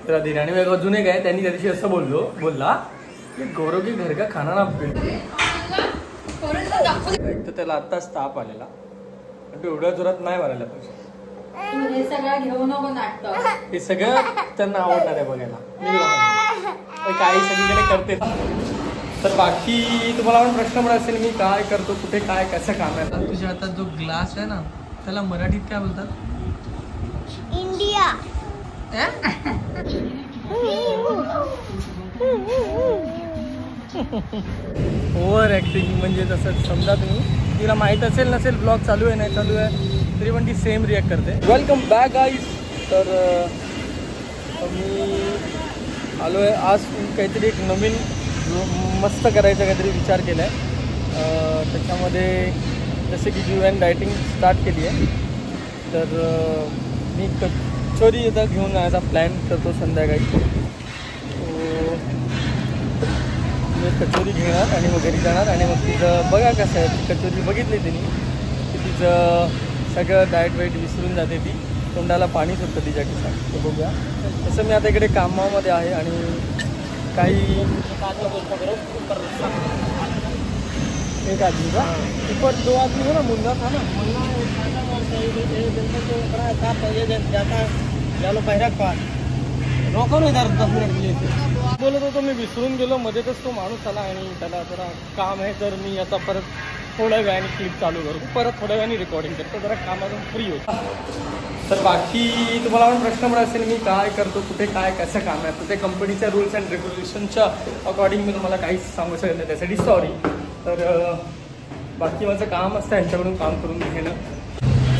तेरा दिन आणि वेगळं अजून एक आहे, त्यांनी त्या दिवशी असं बोलला की गौरव की घर का खाना ना एक तर त्याला आत्ताच ताप आलेला पण तो एवढ्या जोरात नाही मारायला पाहिजे. हे सगळं घेऊ नको नाटक, हे सगळं त्यांना आवडणार आहे बघायला. काही सगळीकडे करते. तर बाकी तुम्हाला पण प्रश्न पडत असेल मी काय करतो, कुठे काय कसं काम आहे. तुझ्या हातात जो ग्लास आहे ना त्याला मराठीत काय बोलतात? इंडिया. ओव्हर ॲक्टिंग म्हणजे तसं समजा तुम्ही, तिला माहीत असेल नसेल ब्लॉग चालू आहे नाही चालू आहे तरी पण ती सेम रिॲक्ट करते. Welcome back guys. तर मी आलो आहे आज काहीतरी एक नवीन मस्त करायचा काहीतरी विचार केला आहे. त्याच्यामध्ये जसे की जीवन डायटिंग स्टार्ट केली आहे तर मी कचोरी आता घेऊन जायचा प्लॅन करतो संध्याकाळी. मी कचोरी घेणार आणि मग घरी जाणार आणि मग तिचं बघा कसं आहे. कचोरी बघितली तिने की तिचं सगळं डाएट वेट विसरून जाते, ती तोंडाला पाणी सुटतं तिच्या खिशात. तर बघूया. तसं मी आता इकडे कामामध्ये आहे आणि काही एक आदमी का ऊपर 2 आदमी हो ना, मुन्ना था ना, बोलत होतो मी विसरून गेलो मध्येच तो माणूस आला आणि त्याला जरा काम आहे तर मी आता परत थोड्या वेळाने क्लिप चालू करू, परत थोड्या वेळाने रेकॉर्डिंग करतो, जरा कामातून फ्री होतो. तर बाकी तुम्हाला पण प्रश्न पडत असेल मी काय करतो, कुठे काय कसं काम आहे. तर ते कंपनीच्या रूल्स अँड रेग्युलेशनच्या अकॉर्डिंग मी तुम्हाला काहीच सांगू शकत नाही, त्यासाठी सॉरी. तर बाकी माझं काम असतं यांच्याकडून काम करून घेणं.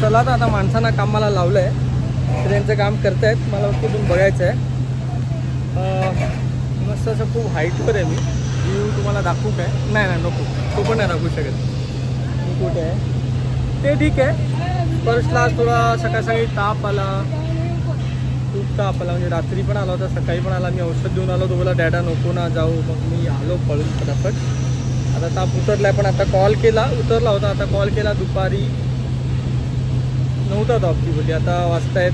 चला तर आता माणसांना कामाला लावलं आहे तर त्यांचं काम करत आहेत, मला फक्त तुम्ही बघायचं आहे. मस्त असं खूप हाईटवर आहे मी. व्ह्यू तुम्हाला दाखवू काय? नाही नको, तो पण नाही दाखवू शकत. मी कुठे आहे ते ठीक आहे. फर्स्टला थोडा सकाळी ताप आला, खूप ताप आला, म्हणजे रात्री पण आला होता, सकाळी पण आला. मी औषध देऊन आलो, तो बोला डॅडा नको ना जाऊ, मग मी आलो पळून फटाफट. आता ताप उतरला आहे पण आता कॉल केला, उतरला होता, आता कॉल केला दुपारी नव्हता ताप. ती बोलली आता वाजतायत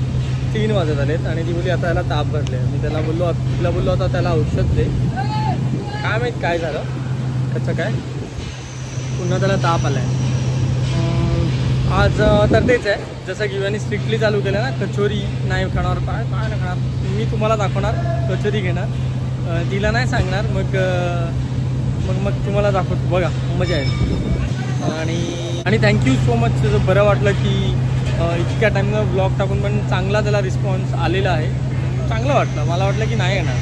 3 वाजत आलेत आणि ती बोलली आता याला ताप भरले. मी तिला बोललो आता त्याला औषध दे. काय माहीत काय झालं कसं काय, पुन्हा त्याला ताप आला आहे. आज तर तेच आहे, जसं की यांनी स्ट्रिक्टली चालू केलं ना, कचोरी नाही खाणार, काय नाही खाणार. मी तुम्हाला दाखवणार कचोरी घेणार, तिला नाही सांगणार, मग तुम्हाला दाखवतो, बघा मजा आहे. आणि थँक्यू सो मच. बरं वाटलं की इतक्या टाईमला ब्लॉग टाकून पण चांगला त्याला रिस्पॉन्स आलेला आहे. चांगलं वाटलं, मला वाटलं की नाही येणार.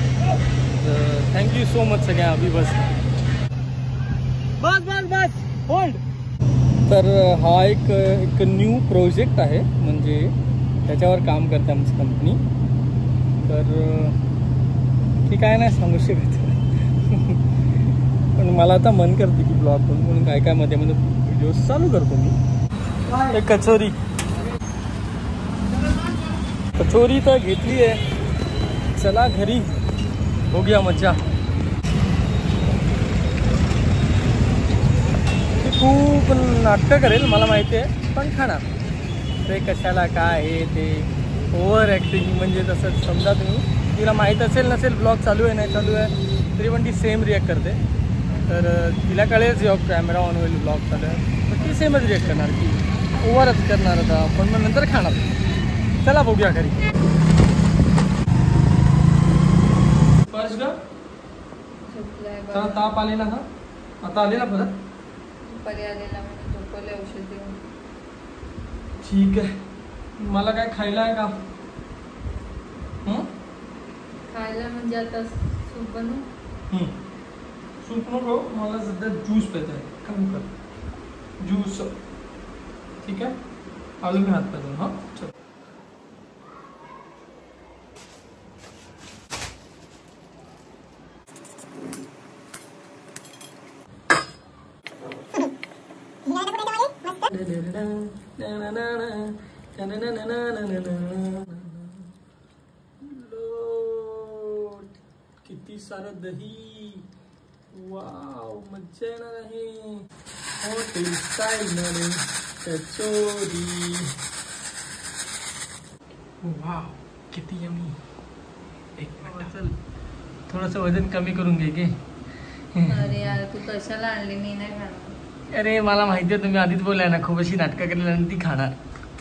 तर थँक्यू सो मच सगळ्या. अभि बस होल्ड. तर हा एक न्यू प्रोजेक्ट आहे, म्हणजे त्याच्यावर काम करते आमची कंपनी. तर ठीक आहे, नाही सांगू शकत पण मला आता मन करते की ब्लॉग करून, म्हणून काय मध्ये व्हिडिओज चालू करतो मी. एक कचोरी तर घेतली आहे, चला घरी बघूया मजा. खूप नाटकं करेल मला माहिती आहे, पण खाणार ते कशाला काय हे ते. ओव्हर ॲक्टिंग म्हणजे तसं समजा तुम्ही, तिला माहीत असेल नसेल ब्लॉग चालू आहे नाही चालू आहे तरी पण ती सेम रिॲक्ट करते. तर तिला कळेल जेव्हा कॅमेरा ऑन होईल ब्लॉग चालू आहे तर ती सेमच रिॲक्ट करणार की ओव्हरच करणार आता, पण मग नंतर खाणार. चला बघूया घरी. फर्स्ट चला ताप आलेला ना, आता आलेला परत पर्यालेला म्हणून झोपवले औषध देऊन. ठीक आहे. मला काय खायला आहे का? खायला म्हणजे आता सूप बनवू. सूप नको, मला सध्या ज्यूस प्यायचा आहे. कमी कर ज्यूस. ठीक आहे, अजून मी हात पाहिजे. हां चल. किती सारं दही, वाव मज्जा येणार आहे. हॉटेल स्टाईल मध्ये कचोरी, वाव किती यमी. एक मिनिट. थोडंसं वजन कमी करून घे की. अरे यार तू कशाला आणली, मी नाही खाणार. अरे मला माहिती आहे तुम्ही आधीच बोलाय ना खूप अशी नाटकं केलेली आणि ती खाणार.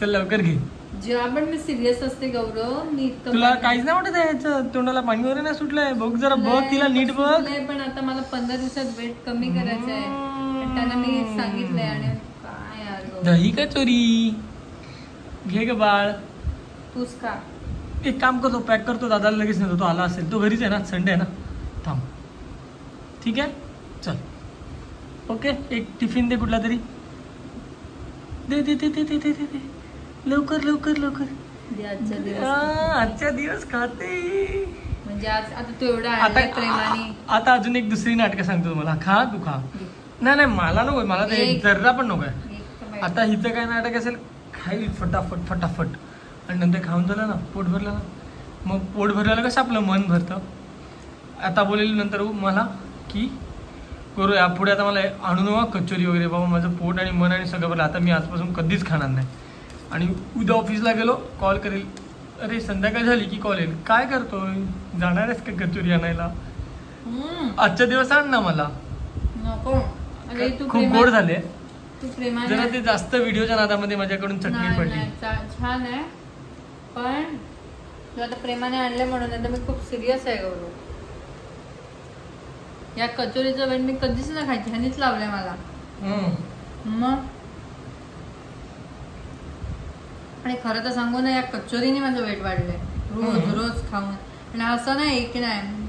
चल लवकर घे. जेव्हा पण मी सिरियस असते गौरव, मी इतकं तुला काहीच नाही वाटत आहे याचं? तोंडाला पाणी वगैरे नाही सुटलंय? बघ जरा बघ तिला नीट बघ. नाही, पण आता मला 15 दिवसात वेट कमी करायचं आहे. पण त्यांना मी सांगितलंय. आणि काय यार गौरव. दही कचोरी घे ग बाळ. तूच खा. एक काम करतो, पॅक करतो, दादाला लगेच नेतो. तो आला असेल, तो घरीच आहे ना, संडे आहे ना. थांब. ठीक आहे चल. ओके एक टिफिन दे कुठला तरी. दे दे दे दे दे दे दे लवकर लवकर लवकर. आजच्या दिवस खाते म्हणजे आज आता तू एवढा आणलाय प्रेमाने. आता अजून एक दुसरी नाटकं सांगतो तुम्हाला. खा तू खा. नाही नाही मला नको, मला ते जर्रा पण नको आहे. आता हिचं काय नाटक असेल, खाईल फटाफट फटाफट आणि नंतर खाऊन झालं ना, पोट भरलं ना, मग पोट भरल्याला कसं आपलं मन भरतं. आता बोलेल नंतर मला की करू यापुढे आता मला आणू नका कचोरी वगैरे, बाबा माझं पोट आणि मन आणि सगळं भरलं, आता मी आजपासून कधीच खाणार नाही. आणि उद्या ऑफिसला गेलो कॉल करेल, अरे संध्याकाळ झाली की कॉल येईल, काय करतोय, जाणार आहेस का कचोरी आणायला? आजच्या दिवस आण ना मला. नको. अरे तू खूप गोड झाले. तू प्रेमाने जरा ते जास्त व्हिडिओच्या नादामध्ये माझ्याकडून चटणी पडली. छान आहे पण तू आता प्रेमाने आणले म्हणून आता मी खूप सिरियस आहे गौरव. या कचोरीचा वेट मी कधीच नाही खायची, ह्यानीच लावलाय मला. मग आणि खरं तर सांगू ना, या कचोरीने माझं वेट वाढलंय रोज रोज खाऊन. आणि असं नाही एक नाही,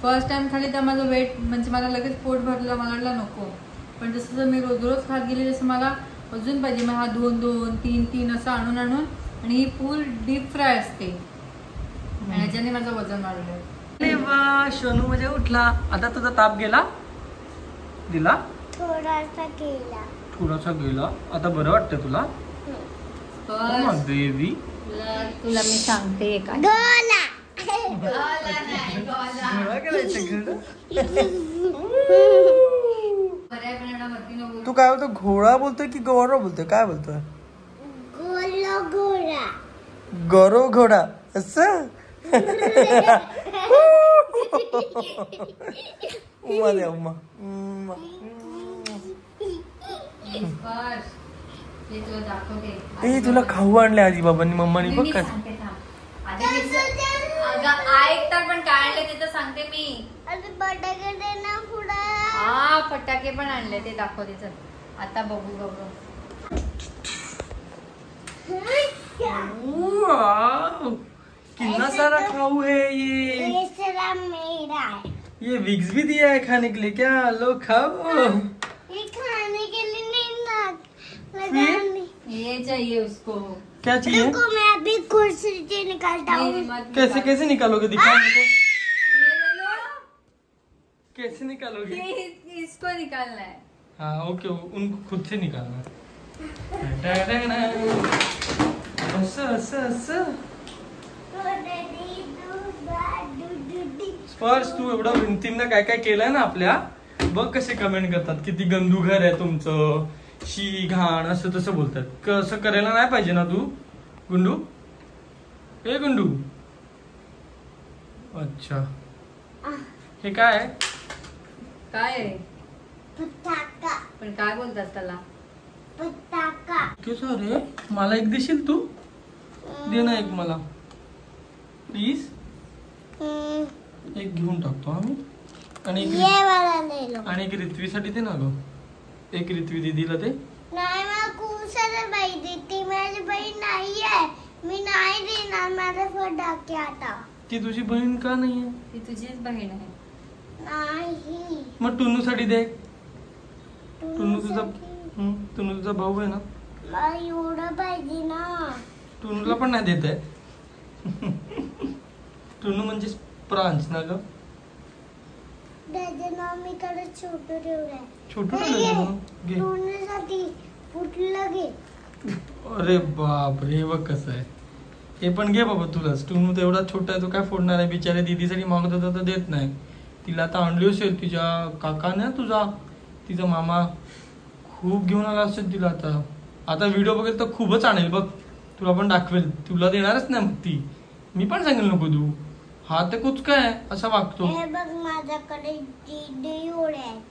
फर्स्ट टाइम खाली तर माझं वेट म्हणजे मला लगेच पोट भरलं, मला वाटलं नको. पण जसं मी रोज रोज खात गेले तसं मला अजून पाहिजे. मग हा 2-2, 3-3 असं आणून आणून. आणि ही फुल डीप फ्राय असते आणि ह्याच्याने माझं वजन वाढलंय. अरे वा शोनू म्हणजे उठला. आता तुझा ताप गेला? दिला थोडासा गेला. आता बरं वाटतं तुला? देवी तुला मी सांगते तू काय बोलतो? घोडा बोलतोय की गौरव बोलतोय? काय बोलतोय? गौरव घोडा असं. उम्मा दे उम्मा. ए तुला खाऊ आणले आजी बाबांनी मम्मानी बघ काय. ऐकतात पण काय आणले ते तर सांगते मी. फटाके दे ना पुढे. हा फटाके पण आणले ते दाखवते. चल आता बघू बघू. कितना सारा खाऊ है ये विक्स भी दिया है खाने के लिए. क्या लो खाओ. ये खाने के लिए नहीं ये चाहिए उसको. क्या चाहिए? रुको मैं अभी कुर्सी से निकालता हूँ. कैसे कैसे निकालोगे? दिखाओ मुझे. ये ले लो. कैसे निकालोगे? इसको निकालना है. हाँ ओके, उनको खुद से निकालना है. स्पर्श तू एवढं भिंतींना काय काय केलंय ना आपल्या, बघ कसे कमेंट करतात, किती गंदू घर आहे तुमचं, शी घाण असं तसं बोलतात. कसं करायला नाही पाहिजे ना तू गुंडू. ए गुंडू. अच्छा हे काय आहे? काय आहे? पटाका. पण काय बोलतात त्याला? पटाका. कसं रे? मला एक देशील तू? दे ना एक मला प्लीज. एक घेऊन टाकतो आम्ही. आणि एक रित्वीसाठी दे ना ग. एक रित्वी दीदीला दे. नाही मला खूप सारे बाई देते. माझी बहीण नाही आहे. मी नाही देणार माझे फटाके आता. ती तुझी बहीण का नाही आहे? ती तुझीच बहीण आहे. नाही. मग टुन्नू साठी दे. टुन्नू तुझा भाऊ आहे ना. मला एवढं पाहिजे ना. टुन्नूला पण नाही देत आहे. टुन्नू म्हणजे प्रांस ना ग. त्याच्या नामीकडे छोटं ठेवलंय. छोटू टुन्नूसाठी फुटलं घे. अरे बाप रे, बघ कसं आहे. हे पण घे बाबा तुलाच. टुन्नू तर एवढा छोटा आहे, तो काय फोडणार आहे बिचारे. दीदीसाठी मागत होता तर देत नाही. तिला आता आणली असेल तिच्या काकाने, तुझा तिचा मामा खूप घेऊन आला असेल तिला. आता व्हिडिओ बघेल तर खूपच आणेल बघ. तुला पण दाखवेल. तुला देणारच नाही मग ती. मी पण सांगेल नको तू. हा ते कुचकाय असा वागतो. हे बघ माझ्याकडे दीड उड्या आहेत.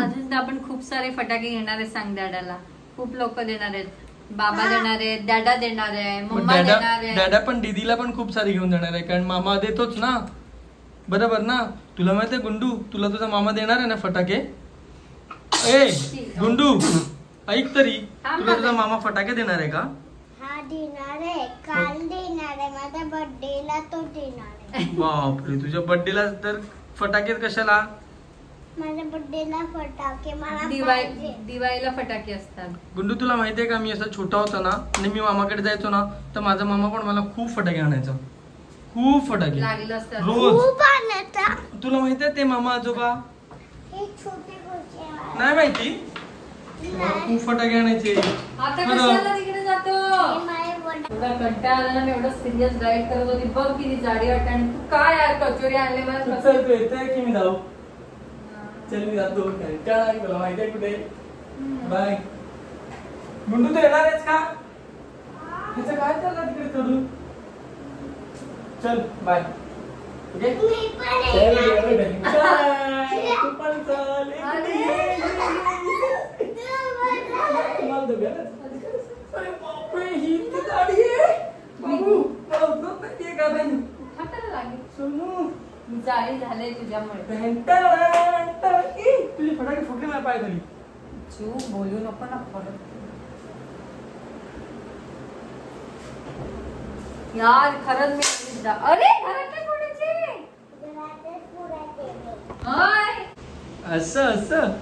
अजून तर आपण खूप सारे फटाके घेणार आहेत. सांग डॅडाला खूप लोक देणार आहेत. बाबा देणार आहेत, डॅडा देणार आहे, पण मम्मा देणार आहे. डॅडा पण दीदीला पण खूप सारी घेऊन देणार आहे कारण मामा देतोच ना. बरोबर ना. तुला माहितीये गुंडू, तुला तुझा मामा देणार आहे ना फटाके. ए गुंडू ऐक तरी, तुला तुझा मामा फटाके देणार आहे का? हा देणार आहे, काल देणार आहे, माझ्या बर्थडेला तो देणार आहे. बापरे, तुझ्या बर्थडेला तर फटाके कशाला? माझ्या बर्थडेला फटाके मला पाहिजे. दिवाळीला फटाके असतात. गुंडू तुला माहितीये का, मी असा छोटा होता ना आणि मी मामाकडे जायचो ना तर माझा मामा पण मला खूप फटाके आणायचा. खूप फटाके लागलं असतं रोज. खूप आणायचा. तुला माहितीये ते मामा आजोबा? हे छोटे गोष्टी आहे. नाही माहिती. मला खूप फटाके आणायचे. आता बरं. कशाला तिकडे जातो? हे माझे वडील. तुला कंटाळा आला ना, मी एवढं सिरियस डाएट करत होती. बघ किती जाडी वाटते. आणि तू काय यार कचोरी आणले मला कसं? चल तू येतोय की मी जाऊ? चल मी जातो. कंटाळा आहे तुला माहितीये कुठे. बाय. गुंडू तू येणार आहेस का? तिचं काय चाललं तिकडे करू? चल बाय. ओके मी पण चल येणार. बाय. तू पण चल. तुम्हाला दोघांना. अरे बापरे, ही इतकी गाडी आहे. बाबू मला उतरत नाहीये गाडी. हाताला लागेल. सोनू जाळी झाले तुझ्यामुळे. तुझे फटाके फुटले माझ्या पाय खाली. जीव बोलू नको ना परत. यार खरंच मी अरे घरातले कोणाचे? घरातच पुरायचे. हाय. असं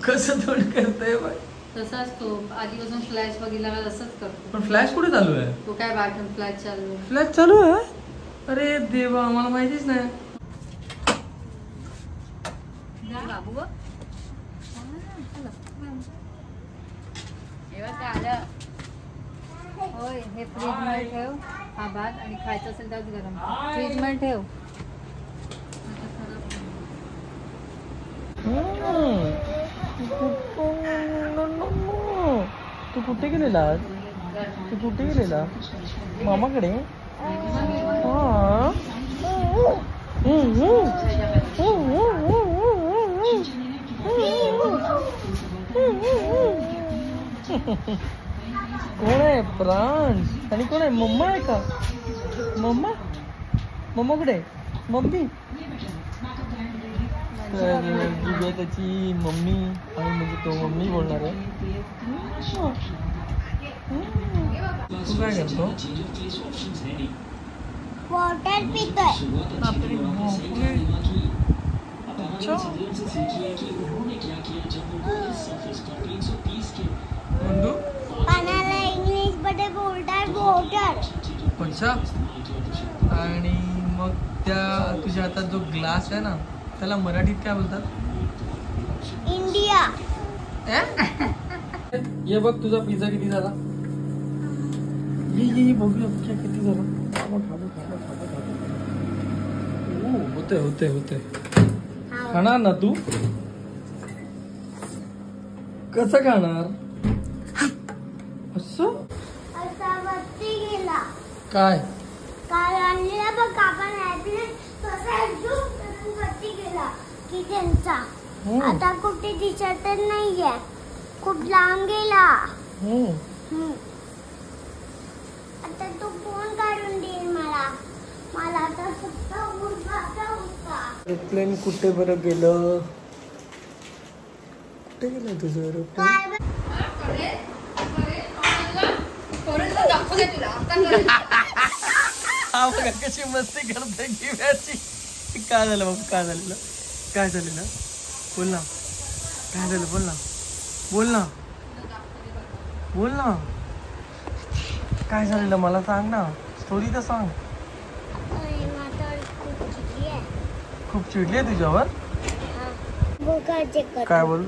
कसं तोंड करतोय बाय. तसाच तो आधीपासून फ्लॅश बघितला का तसंच करतो. पण फ्लॅश कुठे चालू आहे? तो काय बाटन फ्लॅश चालू आहे. फ्लॅश चालू आहे? अरे देवा, मला माहितीच नाही. बाबू बघ. हे बघ काय आलं. होय, हे फ्रीज मध्ये ठेव. हा भात आणि खायचं असेल तरच गरम फ्रीज मध्ये ठेव. तू कुठे गेलेला? तू कुठे गेलेला? मामाकडे? कोण आहे? प्रांस. आणि कोण आहे? मम्मा आहे का? मम्मा कुठे? मम्मी तर त्याची मम्मी आणि म्हणजे तो मम्मी बोलणार आहे. तू काय करतो? वॉटर पितोय. बंधू पाण्याला इंग्लिश मध्ये बोलतात वॉटर. अच्छा. आणि मग त्या तुझ्या हातात जो ग्लास आहे ना त्याला मराठीत काय बोलतात? इंडिया. ये बघ तुझा पिझ्झा किती झाला. ये बघूया किती झाला. होते खाणार ना तू? कसं खाणार? असं असा वरती गेला. काय आणलेला बघ आपण ऍपलेट तसा झूम करून वरती गेला किचनचा. आता कुठे दिसतच नाहीये. खूप लांब गेला. आता तू फोन काढून देईल मला. मला आता फक्त उठायचा होता. एरोप्लेन कुठे बरं गेलं? कुठे गेलं तुझं एरोप्लेन? काय बघ. हा बघा कशी मस्ती करते किव्याची. काय झालं बाबा? काय झालेलं? बोल ना. काय झालं? बोल ना. काय झालेलं मला सांग ना. स्टोरी तर सांग. खूप चिडली आहे तुझ्यावर? काय बोल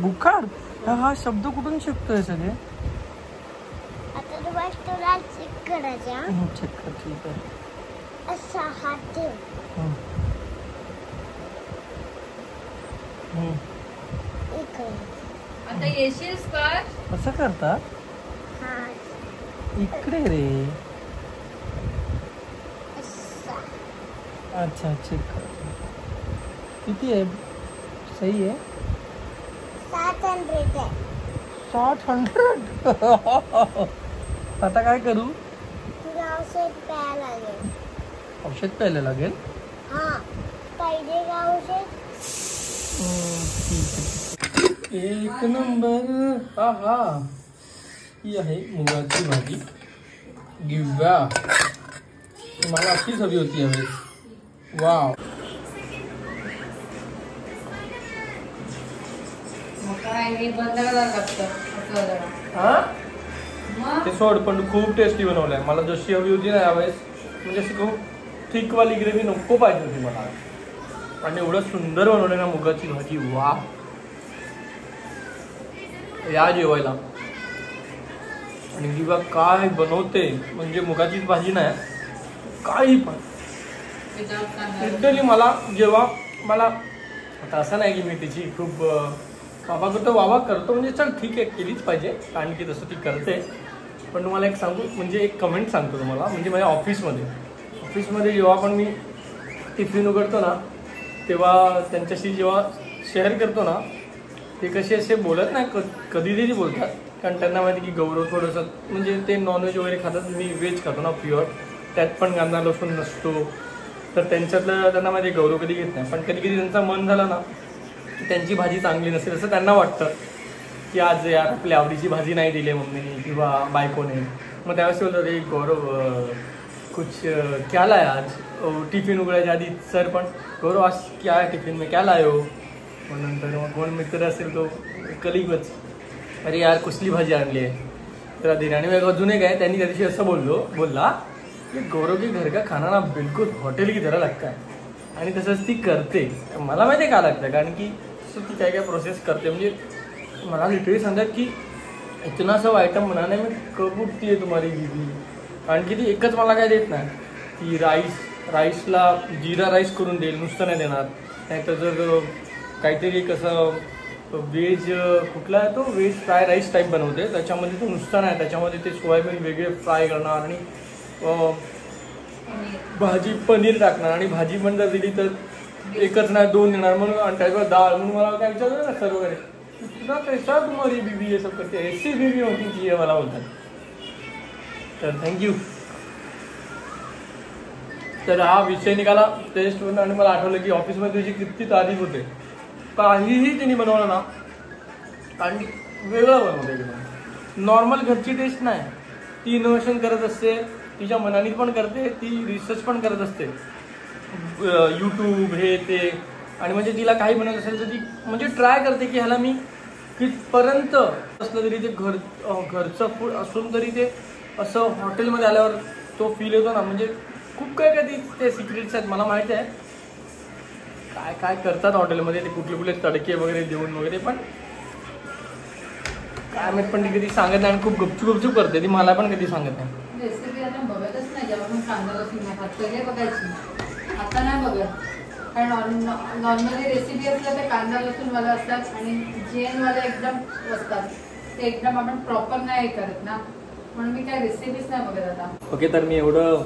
बुखार? हा शब्द कुठून शिकतोय सगळे? आता तू बस तुला चेक करायचा. चेक कर. ठीक आहे. असा हात ठेव. इकडे. आता येशील कर. असं करतात? हा इकडे रे. असा. अच्छा चेक कर. किती आहे? सही आहे. 700 आहे. 700. आता काय करू? तुला औषध प्यायला लागेल. औषध प्यायला लागेल. हा पहिले का औषध? एक नंबर. हा हा ही आहे मुगाची भाजी. गिव्या मला अशीच हवी होती यावेळेस. वाव. ते सोड पण खूप टेस्टी बनवलंय. मला जशी हवी होती ना यावेळेस, म्हणजे अशी खूप थिकवाली ग्रेव्ही नको पाहिजे होती मला. आणि एवढं सुंदर बनवलंय ना मुगाची भाजी. वा या जेवायला. आणि किंवा काय बनवते म्हणजे मुगाची भाजी नाही काही पण लिटरली मला जेव्हा मला आता असं नाही की मी तिची खूप वावा करतो म्हणजे चल ठीक आहे केलीच पाहिजे कारण की तसं ती करते. पण तुम्हाला एक सांगू म्हणजे एक कमेंट सांगतो तुम्हाला. म्हणजे माझ्या ऑफिसमध्ये जेव्हा पण मी टिफिन उघडतो ना तेव्हा त्यांच्याशी जेव्हा शेअर करतो ना ते कसे असे बोलत नाही कधीतरी बोलतात. कारण त्यांना माहिती की गौरव थोडंसं म्हणजे ते नॉनव्हेज वगैरे खातात. मी व्हेज खातो ना प्युअर. त्यात पण कांदा लसूण नसतो. तर त्यांच्यातलं त्यांना माहिती गौरव कधी घेत नाही. पण कधी कधी त्यांचं मन झालं ना की त्यांची भाजी चांगली नसेल असं त्यांना वाटतं की आज यार आपल्या आवडीची भाजी नाही दिली मम्मीने किंवा बायकोने. मग त्यावेळेस बोलतात रे गौरव कुछ क्या लाया आज. टिफिन उघडायच्या आधी सर पण गौरव आज क्या आहे टिफिन में क्या लायो. मग नंतर मग कोण मित्र असेल तो कलिगच अरे यार कुठली भाजी आणली आहे तर दिली. आणि मग अजून एक आहे त्यांनी त्या दिवशी असं बोलला की गौरव की घर का खाना ना बिलकुल हॉटेल की तरह लगता है. आणि तसंच ती करते. मला माहिती आहे का लागतं कारण की तसं ती काय प्रोसेस करते. म्हणजे मला लिटरली सांगतात की इतना सब आयटम बनाने में कब उठती आहे तुम्हारी बीवी. कारण की ती एकच मला काय देत नाही. ती राईसला जिरा राईस करून देईल नुसतं नाही देणार. नाहीतर जर काहीतरी कसं व्हेज कुठला आहे तो व्हेज फ्राय राईस टाईप बनवते. त्याच्यामध्ये तो नुसता नाही त्याच्यामध्ये ते सोयाबीन वेगळे फ्राय करणार आणि भाजी पनीर टाकणार. आणि भाजी पण जर दिली तर एकच नाही 2 देणार. म्हणून आणि त्याच्यावर डाळ. म्हणून मला काय विचारलं ना सर वगैरे इतना कैसा तुम्हारी बीवी ये सब करते ऐसी बीवी होती चाहिए मला बोलतात. तर थँक्यू. तर हा विषय निघाला टेस्टवरून. आणि मला आठवलं की ऑफिसमध्ये तुझी किती तारीफ होते. काहीही तिने बनवलं ना आणि वेगळं बनवलं. नॉर्मल घरची टेस्ट नाही. ती इनोव्हेशन करत असते. तिच्या मनाने पण करते. ती रिसर्च पण करत असते. यूट्यूब हे ते. आणि म्हणजे तिला काही बनवत असेल तर ती म्हणजे ट्राय करते की ह्याला मी कितपर्यंत असलं तरी ते घरचं फूड असून तरी ते असं हॉटेलमध्ये आल्यावर तो फील येतो ना. म्हणजे खूप काय ते सिक्रेट्स आहेत मला माहिती आहे. काय करतात हॉटेलमध्ये ते कुठले तडके वगैरे देऊन वगैरे. पण काय माहित पण ती कधी सांगत नाही आणि खूप गपचूप करते. ती मला पण कधी सांगत नाही. रेसिपी आता बघतच नाही. जेव्हा पण कांदा लसूण खात पहिले बघायची आता नाही बघत. कारण नॉर्मली रेसिपी असल्या तर कांदा लसूणवाला असतात आणि जेनवाले एकदम असतात. ते एकदम आपण प्रॉपर नाही करत ना म्हणून मी काय रेसिपीच नाही बघत आता. ओके तर मी एवढं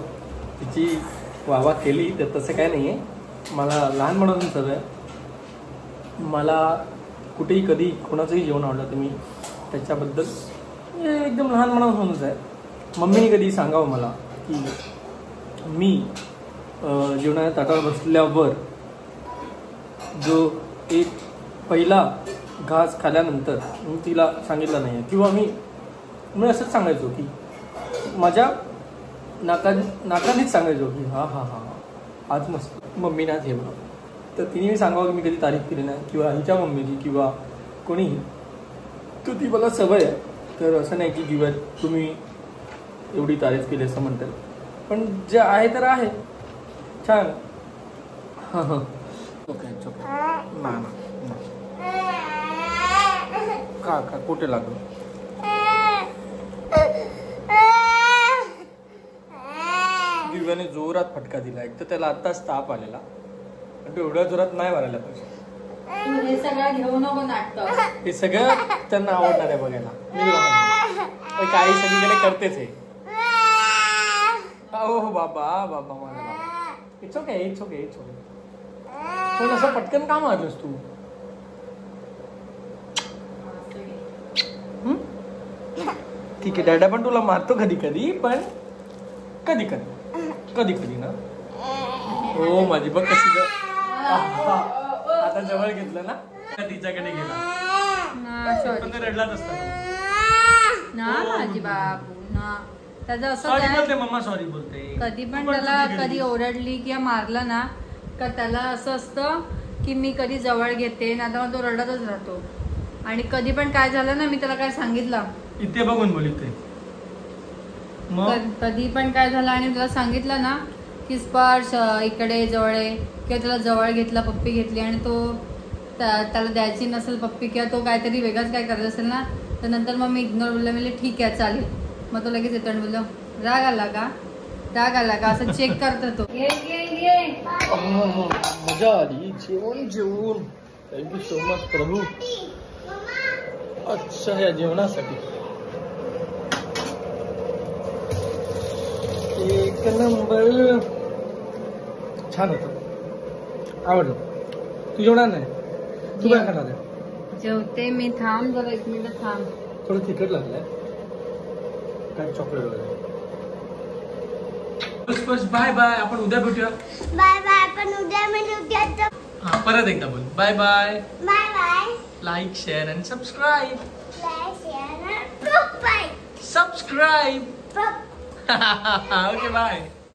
तिची वावा केली तर तसं काय नाही आहे. मला लहानपणापासून सवय. मला कुठेही कधी कोणाचंही जेवण आवडलं तर मी त्याच्याबद्दल एकदम लहानपणापासूनच आहे. मम्मीने कधी सांगावं मला की मी जेवणाच्या ताटावर बसल्यावर जो एक पहिला घास खाल्यानंतर मी तिला सांगितलं नाही किंवा मी असंच सांगायचो की माझ्या नाकानेच सांगायचो की हा हा हा आज मस्त मम्मीने आज हे बघा. तर तिने सांगावं की मी कधी तारीफ केली नाही किंवा हिच्या मम्मीची किंवा कोणीही. तर ती मला सवय आहे. तर असं नाही की किंवा तुम्ही एवढी तारीफ केली असं म्हणतात. पण जे आहे तर आहे छान. हां हां ओके ना का कुठे लागलो. दिव्याने जोरात फटका दिला. एक तर त्याला आत्ताच ताप आलेला आणि तो एवढ्या जोरात नाही मारायला पाहिजे. हे सगळं घेऊ नको नाटक. हे सगळं त्यांना आवडणार आहे बघायला. काही सगळीकडे करतेच आहे. हो बाबा बाबा माझा इट्स ओके. पण असं पटकन का मारलंस तू? ठीक आहे, डॅडा पण तुला मारतो कधी कधी, पण कधी ना. हो माझी बघ कशी आता जवळ घेतलं ना, तिच्याकडे गेला पण रडलाच असता ना माझी बाबू ना. त्याचं असं सॉरी बोलते मम्मा, सॉरी बोलते. कधी पण त्याला कधी ओरडली किंवा मारलं ना का त्याला असं असतं की मी कधी जवळ घेते ना, आता तो रडतच राहतो. आणि कधी पण काय झालं ना, मी त्याला काय सांगितलं इथे बघून बोलते कधी पण काय झालं आणि त्याला सांगितलं ना की स्पर्श इकडे जवळ आहे, किंवा त्याला जवळ घेतला, पप्पी घेतली आणि तो त्याला द्यायची नसेल पप्पी किंवा तो काहीतरी वेगळंच काय करत असेल ना, तर नंतर मग मी इग्नोर बोलले, म्हणजे ठीक आहे चालेल. मग तो लगेच येतो आणि बोललो राग आला का असं चेक करतो तो. मजा आली जेवून. थँक्यू सो मच प्रभू. अच्छा या जेवणासाठी एक नंबर. छान होतं, आवडलं. तू जेवणार नाही? तू काय खाणार आहे? जेवते मी. थांब जरा 1 मिनिट थांब. थोडं तिखट लागलंय काय, चॉकलेट वगैरे. बाय बाय, आपण उद्या भेटूया. बाय बाय, आपण उद्या भेटूया. हा परत एकदा बोल bye bye. Bye bye. Like share and subscribe. Like, share, and subscribe. Subscribe. Okay, bye.